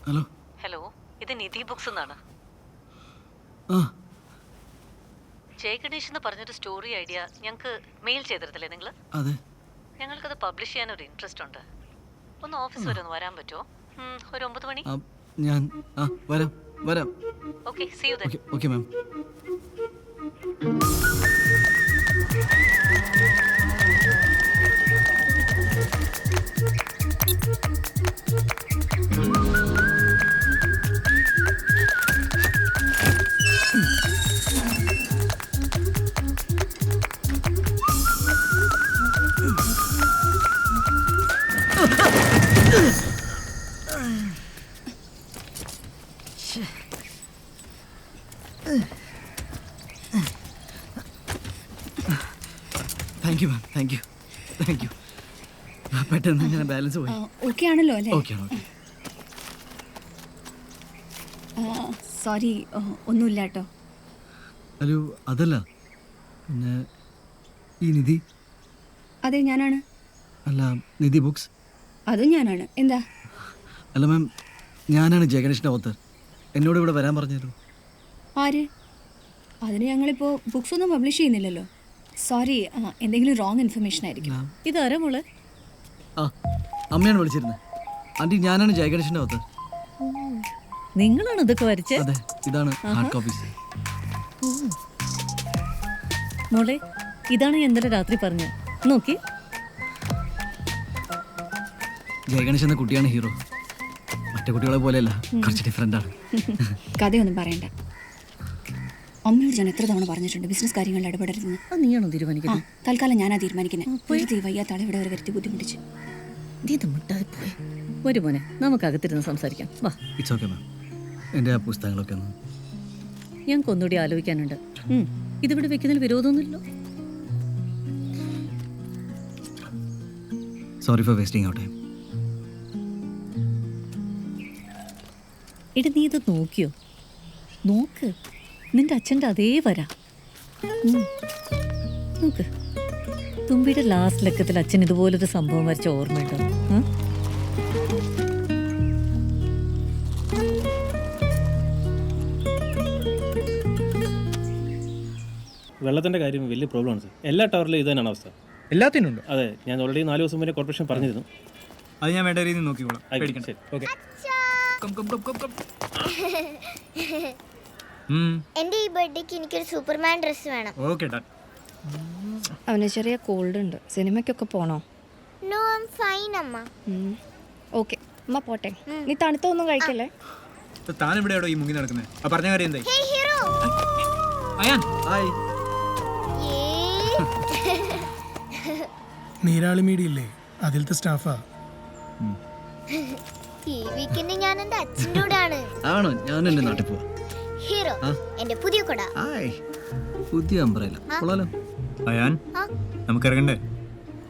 Hello hello, ഇത് നിധി books എന്നാണ്. ആ ജയ ഗണേഷ് എന്ന് പറഞ്ഞൊരു സ്റ്റോറി ഐഡിയ ഞങ്ങൾക്ക് മെയിൽ ചെയ്തിരുന്നില്ലേ നിങ്ങൾ? അതെ. ഞങ്ങൾക്കത് പബ്ലിഷ് ചെയ്യാൻ ഒരു ഇൻട്രസ്റ്റ് ഉണ്ട്. ഒന്ന് ഓഫീസ് വരെ ഒന്ന് വരാൻ പറ്റുമോ? ഒരു 9 മണി. ഞാൻ വരാം വരാം. Okay, see you then. Okay ma'am. Thank you ma'am, thank you thank you. പെട്ടെന്ന് ഞാൻ ബാലൻസ് പോയി. ഓക്കെ ആണല്ലോ അല്ലേ? ഓക്കെ ആണ്. ഓക്കെ. സോറി, ഒന്നുമില്ല കേട്ടോ. ഹലോ, അതല്ല, പിന്നെ ഈ നിധി? അതെ, ഞാനാണ്. അല്ല, നിധി ബുക്സ്? അതും ഞാനാണ്. എന്താ? അല്ല മാം, ഞാനാണ് ജയഗണേഷിൻ്റെ ഓത്തർ. എന്നോട് ഇവിടെ വരാൻ പറഞ്ഞല്ലോ. ആര്? അതിന് ഞങ്ങളിപ്പോൾ ബുക്സ് ഒന്നും പബ്ലിഷ് ചെയ്യുന്നില്ലല്ലോ. സോറി, എന്തെങ്കിലും റോങ് ഇൻഫർമേഷൻ ആയിരിക്കും. ഇതാരാ മോളെ? ആ, അമ്മയാണ് വിളിച്ചിരുന്നത്. ആൻറ്റി, ഞാനാണ് ജയഗണേഷിൻ്റെ ഓത്തർ. നിങ്ങളാണ് ഇതൊക്കെ വരച്ചത്? അതെ, ഇതാണ് ഹാർഡ് കോപ്പീസ്. മോളെ, ഇതാണ് ഞാൻ ഇന്നലെ രാത്രി പറഞ്ഞത്. നോക്കി. ജയഗണേഷ് എന്ന കുട്ടിയാണ് ഹീറോ. മറ്റു കുട്ടികളെ പോലെയല്ല, കുറച്ച് ഡിഫറെൻ്റ് ആണ്. കഥയൊന്നും പറയണ്ട. അമ്മയോട് ഞാൻ എത്ര തവണ പറഞ്ഞിട്ടുണ്ട് ബിസിനസ് കാര്യങ്ങളിൽ ഇടപെടരുതെന്ന്. നീയാണോ തീരുമാനിക്കുന്നത്? തൽക്കാലം ഞാനാ തീരുമാനിക്കുന്നത്. വയ്യാത്ത ആളെ ഇവിടെ വരെ വരുത്തി ബുദ്ധിമുട്ടിച്ച്. ഒരു മോനെ, നമുക്ക് അകത്തിരുന്ന് സംസാരിക്കാം. വാ. It's okay ma'am. എൻ്റെ ആ പുസ്തകങ്ങളൊക്കെ ഒന്ന് ഞങ്ങൾക്ക് ഒന്നുകൂടി ആലോചിക്കാനുണ്ട്. ഇതിവിടെ വെക്കുന്നതിൽ വിരോധമൊന്നുമില്ലല്ലോ. Sorry for wasting our time. എടി, നീ ഇത് നോക്കിയോ? നോക്ക്, നിന്റെ അച്ഛൻ്റെ അതേ വരാ. നോക്ക്, തുമ്പിയുടെ ലാസ്റ്റ് ലക്കത്തിൽ അച്ഛൻ ഇതുപോലൊരു സംഭവം വരച്ച ഓർമ്മയുണ്ടോ? വെള്ളത്തിൻ്റെ കാര്യം വലിയ പ്രോബ്ലമാണ് സാർ. എല്ലാ ടവറിലും ഇത് തന്നെയാണ് അവസ്ഥ. എല്ലാത്തിനും ഉണ്ട്. അതെ, ഞാൻ ഓൾറെഡി 4 ദിവസം മുന്നേ കോർപ്പറേഷൻ പറഞ്ഞിരുന്നു. അത് ഞാൻ വേണ്ട രീതിയിൽ നോക്കിക്കോളാം. ശരി, ഓക്കെ. എന്റെ ഈ ബർത്ത്ഡേക്ക് എനിക്കൊരു സൂപ്പർമാൻ ഡ്രസ് വേണം. Okay done. അവന് ചെറിയ കോൾഡ് ഉണ്ട്. സിനിമയ്ക്കൊക്കെ പോണോ? നോ, ഐ ആം ഫൈൻ അമ്മ. ഓക്കേ അമ്മ, പോട്ടെ. നീ തണുത്തൊന്നും കഴിക്കല്ലേ. താൻ ഇവിടെ എവിടെയോ ഈ മുങ്ങി നടക്കുന്നത്? പറഞ്ഞ കാര്യം എന്തായി? ഹേ ഹീറോ. അയാൻ, ഹായ്. നീരാളി മീഡിയ ഇല്ലേ, അതിലത്തെ സ്റ്റാഫാ. ഈ വീക്കെൻഡ് ഞാൻ എന്റെ അച്ഛൻ്റെ കൂടെയാണ്. ആണോ? ഞാൻ എൻ്റെ നാട്ടിൽ പോവാ. ഹീറോ, എന്റെ പുതിയ കൊട. ഹായ്. പുതിയ അംബ്രല്ല കൊള്ളാലോ. അയാൻ, നമുക്ക് ഇറങ്ങണ്ടേ?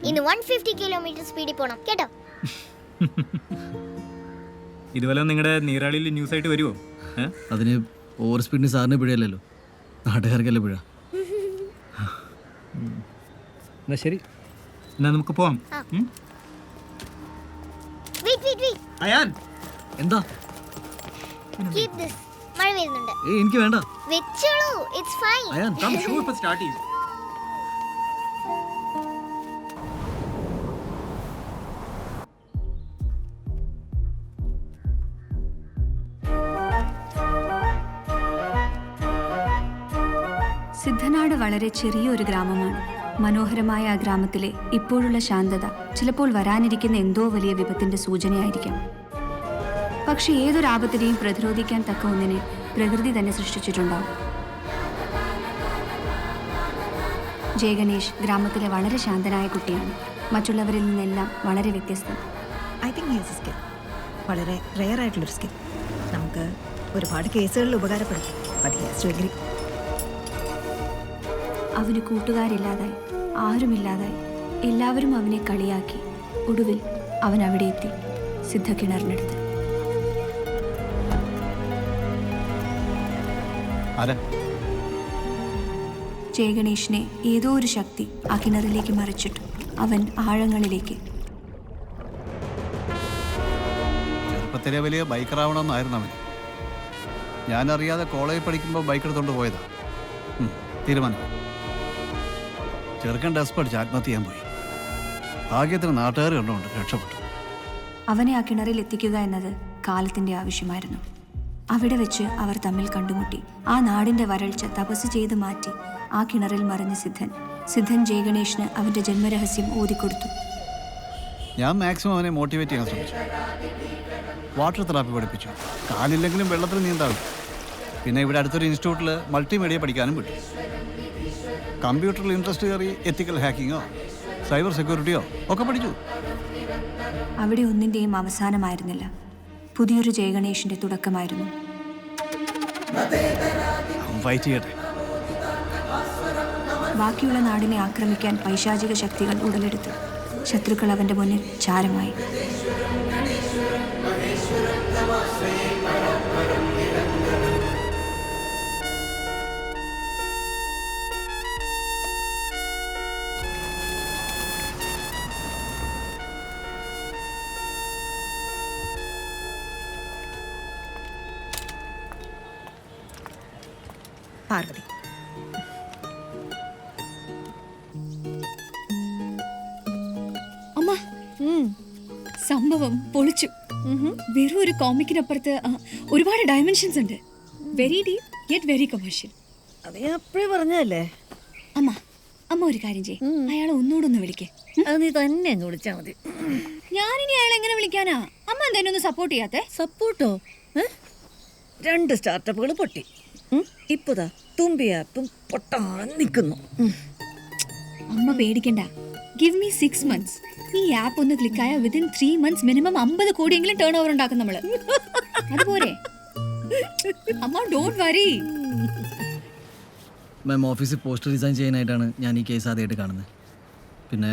ഇന്ന് 150 കിലോമീറ്റർ സ്പീഡിൽ പോണം കേട്ടോ. ഇതുപോലെ നിങ്ങളുടെ നീരാളിയിൽ ന്യൂസ് ആയിട്ട് വരുമോ? അതിന് ഓവർ സ്പീഡിന് സാറിന് പിഴയല്ലല്ലോ, നാട്ടുകാർക്കല്ലേ പിഴ. എന്നാ ശരി, എന്നാ നമുക്ക് പോവാം. അയാൻ, എന്താ? Keep this. മഴ വരുന്നുണ്ട്. എനിക്ക് വേണ്ട. വെച്ചോളൂ, it's fine. Ayaan, come shoot ഇപ്പോ സ്റ്റാർട്ട് ചെയ്യും. സിദ്ധനാട് വളരെ ചെറിയൊരു ഗ്രാമമാണ്. മനോഹരമായ ആ ഗ്രാമത്തിലെ ഇപ്പോഴുള്ള ശാന്തത ചിലപ്പോൾ വരാനിരിക്കുന്ന എന്തോ വലിയ വിപത്തിന്റെ സൂചനയായിരിക്കാം. പക്ഷെ ഏതൊരാപത്തിനെയും പ്രതിരോധിക്കാൻ തക്ക ഒന്നിനെ പ്രകൃതി തന്നെ സൃഷ്ടിച്ചിട്ടുണ്ടാവും. ജയഗണേഷ് ഗ്രാമത്തിലെ വളരെ ശാന്തനായ കുട്ടിയാണ്. മറ്റുള്ളവരിൽ നിന്നെല്ലാം വളരെ വ്യത്യസ്തം. I think he's a skill. വളരെ റെയർ ആയിട്ടുള്ളൊരു സ്കിൽ. നമുക്ക് ഒരുപാട് കേസുകളിൽ ഉപകാരപ്പെടും. But he has to agree. അവന് കൂട്ടുകാരില്ലാതായി, ആരുമില്ലാതായി. എല്ലാവരും അവനെ കളിയാക്കി. ഒടുവിൽ അവൻ അവിടെ എത്തി, സിദ്ധ കിണറിനടുത്ത്. ജയഗണേഷിനെ ഏതോ ഒരു ശക്തി ആ കിണറിലേക്ക് മറിച്ചിട്ടു. അവൻ ആഴങ്ങളിലേക്ക്. കേരളത്തിലെ വലിയ ബൈക്കറാവണമെന്നായിരുന്നു അവൻ. ഞാനറിയാതെ കോളേജിൽ പഠിക്കുമ്പോൾ ബൈക്ക് എടുത്തുകൊണ്ട് പോയതാ. തീരുമാനം. ചെറുക്കൻ ഡെസ്പ് അടിച്ച് ആത്മഹത്യ ചെയ്യാൻ പോയി. ഭാഗ്യത്തിന് നാട്ടുകാർ കണ്ടുകൊണ്ട് രക്ഷപ്പെട്ടു. അവനെ ആ കിണറിൽ എത്തിക്കുക എന്നത് കാലത്തിന്റെ ആവശ്യമായിരുന്നു. അവിടെ വെച്ച് അവർ തമ്മിൽ കണ്ടുമുട്ടി. ആ നാടിന്റെ വരൾച്ച തപസ് ചെയ്ത് മാറ്റി ആ കിണറിൽ മറിഞ്ഞ സിദ്ധൻ ജയഗണേഷിന് അവന്റെ ജന്മരഹസ്യം ഓതിക്കൊടുത്തു. ഞാൻ മാക്സിമം അവനെ മോട്ടിവേറ്റ് ചെയ്യാൻ ശ്രമിച്ചു. വാട്ടർ തെറാപ്പി പഠിപ്പിച്ചു. കാലില്ലെങ്കിലും വെള്ളത്തിൽ നീന്താവും. പിന്നെ ഇവിടെ അടുത്തൊരു ഇൻസ്റ്റിറ്റ്യൂട്ടിൽ മൾട്ടിമീഡിയ പഠിക്കാനും വിട്ടു. കമ്പ്യൂട്ടറിൽ ഇൻട്രസ്റ്റ് കയറി എത്തിക്കൽ ഹാക്കിങ്ങോ സൈബർ സെക്യൂരിറ്റിയോ ഒക്കെ പഠിച്ചു. അവിടെ ഒന്നിന്റെയും അവസാനമായിരുന്നില്ല, പുതിയൊരു ജയഗണേഷിന്റെ തുടക്കമായിരുന്നു. ഫൈറ്റ് ചെയ്യട്ടെ. ബാക്കിയുള്ള നാടിനെ ആക്രമിക്കാൻ പൈശാചിക ശക്തികൾ ഉടലെടുത്തു. ശത്രുക്കൾ അവന്റെ മുന്നിൽ ചാരമായി. പാർവതി, അമ്മ, സംഭവം പൊളിച്ചു. വെറും ഒരു കോമിക്കിനപ്പുറത്ത് ഒരുപാട് ഡയമെൻഷൻസ് ഉണ്ട്. Very deep yet very commercial. അത് ഞാൻ അപ്പോഴേ പറഞ്ഞതല്ലേ. അമ്മ ഒരു കാര്യം ചെയ്യ്, അയാളെ ഒന്നുകൂടെ വിളിക്കേ. അത് നീ തന്നെ അങ്ങ് വിളിച്ചാൽ മതി. ഞാനിനി അയാളെ എങ്ങനെ വിളിക്കാനാ? അമ്മ എന്തായാലും ഒന്ന് സപ്പോർട്ട് ചെയ്യാത്തെ? സപ്പോർട്ടോ? 2 സ്റ്റാർട്ടപ്പുകൾ പൊട്ടി. ഇപ്പതാ തുമ്പി ആപ്പും പൊട്ടാൻ നിൽക്കുന്നു. അമ്മ പേടിക്കണ്ട. Give me 6 months. ഈ ആപ്പ് ഒന്ന് ക്ലിക്കായ വിതിൻ 3 months മിനിമം 50 കോടിയെങ്കിലും ടേൺ ഓവർ ഉണ്ടാക്കും നമ്മള്. അതുപോലെ അമ്മ ഡോണ്ട് വറി. മാം, ഓഫീസിൽ പോസ്റ്റർ ഡിസൈൻ ചെയ്യാനായിട്ടാണ് ഞാൻ ഈ കേസ് ആദ്യമായിട്ട് കാണുന്നത്. പിന്നെ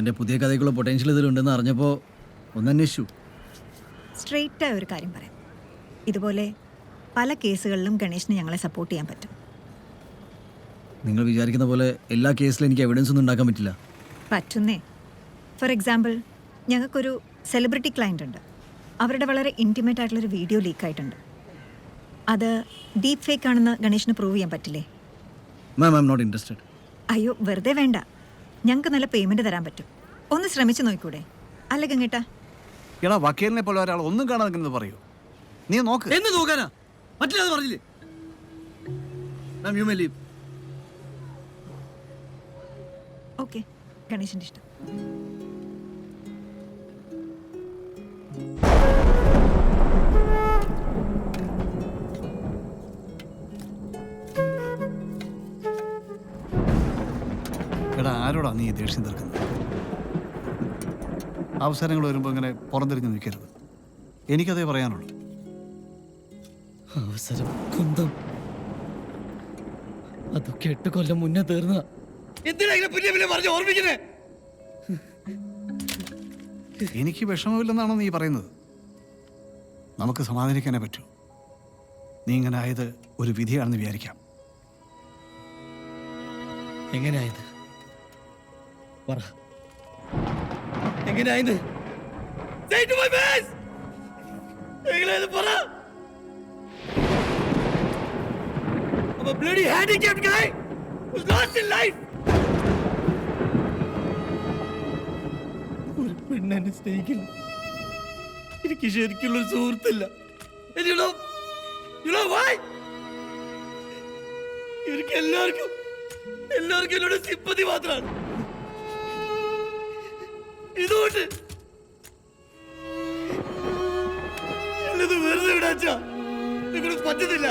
എൻ്റെ പുതിയ കഥയ്ക്കുള്ള പൊട്ടൻഷ്യൽ ഇതിലുണ്ടെന്ന് അറിഞ്ഞപ്പോൾ ഒന്ന് അന്വേഷിച്ചു. സ്ട്രെയിറ്റായ ഒരു കാര്യം പറയാം. ഇതുപോലെ പല കേസുകളിലും ഗണേഷിന് ഞങ്ങളെ സപ്പോർട്ട് ചെയ്യാൻ പറ്റും. നിങ്ങൾ വിചാരിക്കുന്ന പോലെ എല്ലാ കേസിലും എനിക്ക് എവിഡൻസ് ഒന്നും ഉണ്ടാക്കാൻ പറ്റില്ല. പറ്റുന്നേ. ഫോർ എക്സാമ്പിൾ, ഞങ്ങൾക്കൊരു സെലിബ്രിറ്റി ക്ലയൻ്റ് ഉണ്ട്. അവരുടെ വളരെ ഇൻറ്റിമേറ്റ് ആയിട്ടുള്ളൊരു വീഡിയോ ലീക്കായിട്ടുണ്ട്. അത് ഡീപ്പ് ഫേക്ക് ആണെന്ന് ഗണേഷിന് പ്രൂവ് ചെയ്യാൻ പറ്റില്ലേ? മാം, ഐ എം നോട്ട് ഇൻട്രസ്റ്റഡ്. അയ്യോ, വെറുതെ വേണ്ട. ഞങ്ങൾക്ക് നല്ല പേയ്മെൻറ്റ് തരാൻ പറ്റും. ഒന്ന് ശ്രമിച്ചു നോക്കൂടെ? അല്ല ഗംഗേട്ടാ? എടാ, വക്കീലിനെ പോലെ ഒരാൾ ഒന്നും കാണാൻ നിൽക്കുന്നത് പറയൂ. നീ നോക്ക്. എന്ന് നോക്കാനാ പറ്റില്ല എന്ന് പറഞ്ഞില്ലേ ma'am? You may leave. Okay, ഗണേഷിൻ്റെ ഇഷ്ടം. എടാ, ആരോടാ നീ ദേഷ്യം തീർക്കുന്നത്? അവസരങ്ങൾ വരുമ്പോൾ ഇങ്ങനെ പുറംതിരിഞ്ഞ് നിൽക്കരുത്. എനിക്കതേ പറയാനുള്ളൂ. അവസരം കുന്തം അതൊക്കെ 8 കൊല്ലം മുന്നേ തീർന്ന. എനിക്ക് വിഷമമില്ലെന്നാണോ നീ പറയുന്നത്? നമുക്ക് സമാധാനിക്കാനേ പറ്റൂ. നീ ഇങ്ങനെ ആയത് ഒരു വിധിയാണെന്ന് വിചാരിക്കാം. എങ്ങനെയായത് പറ. എങ്ങനെയായത്? പറ. I'm a bloody handicapped guy who's lost in life. ഒരു പെണ്ണെന്നെ സ്നേഹിക്കില്ല. എനിക്ക് ശരിക്കുള്ളൊരു സുഹൃത്തില്ല. You know why? എനിക്ക് എല്ലാവർക്കും എന്നോട് സിമ്പതി മാത്രമാണ്. ഇതുകൊണ്ട് എന്നത് വെറുതെ വിടാച്ചാ നിങ്ങൾക്ക് പറ്റുന്നില്ല.